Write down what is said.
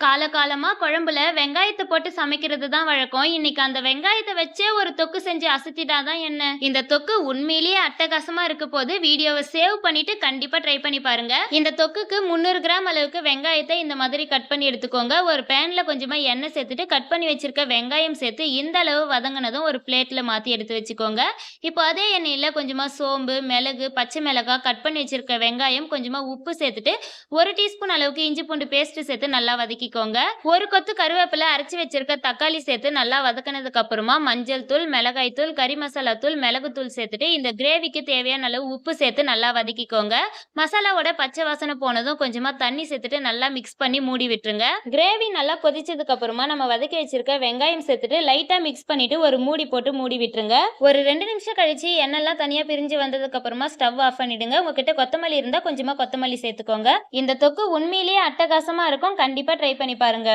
காலகாலமா குழம்புல வெங்காயத்த போட்டு சமைக்கிறது தான் வழக்கம். இன்னைக்கு அந்த வெங்காயத்த வச்சே ஒரு தொக்கு செஞ்சு அசத்திட்டா தான் என்ன? இந்த தொக்கு உண்மையிலேயே அட்டகாசமா இருக்க போது, வீடியோவ சேவ் பண்ணிட்டு கண்டிப்பா ட்ரை பண்ணி பாருங்க. இந்த தொக்குக்கு 300 கிராம் அளவுக்கு வெங்காயத்த இந்த மாதிரி கட் பண்ணி எடுத்துக்கோங்க. ஒரு பேன்ல கொஞ்சமா எண்ணெய் சேர்த்துட்டு கட் பண்ணி வச்சிருக்க வெங்காயம் சேர்த்து இந்த அளவு வதங்குனதும் ஒரு பிளேட்ல மாத்தி எடுத்து வச்சுக்கோங்க. இப்போ அதே எண்ணெயில கொஞ்சமா சோம்பு, மிளகு, பச்சை மிளகாய், கட் பண்ணி வச்சிருக்க வெங்காயம், கொஞ்சமா உப்பு சேர்த்துட்டு 1 டீஸ்பூன் அளவுக்கு இஞ்சி பூண்டு பேஸ்ட் சேர்த்து நல்லா வதக்கிக்கோங்க. ஒரு கொத்து கருவேப்பிலை, அரைச்சு வச்சிருக்க தக்காளி சேர்த்து நல்லா வதக்குனதுக்கு அப்புறமா மஞ்சள் தூள், மிளகாய் தூள், கறி மசாலா தூள், மிளகுத்தூள் சேர்த்துட்டு இந்த கிரேவிக்கு தேவையான அளவு உப்பு சேர்த்து நல்லா வதக்கிக்கோங்க. மசாலாவோட பச்சை வாசனை போனதும் கொஞ்சமா தண்ணி சேர்த்துட்டு நல்லா மிக்ஸ் பண்ணி மூடி விட்டுருங்க. கிரேவி நல்லா கொதிச்சதுக்கு அப்புறமா நம்ம வதக்கி வச்சிருக்க வெங்காயம் சேர்த்துட்டு லைட்டா மிக்ஸ் பண்ணிட்டு ஒரு மூடி போட்டு மூடி விட்டுருங்க. ஒரு 2 நிமிஷம் கழிச்சு எண்ணெய்லாம் தனியா பிரிஞ்சு வந்ததுக்கு அப்புறமா ஸ்டவ் ஆஃப் பண்ணிடுங்க. உங்ககிட்ட கொத்தமல்லி இருந்தா கொஞ்சமா கொத்தமல்லி சேர்த்துக்கோங்க. இந்த தொக்கு உண்மையிலேயே அட்டகாசமா இருக்கும். கண்டிப்பா ட்ரை பண்ணி பாருங்க.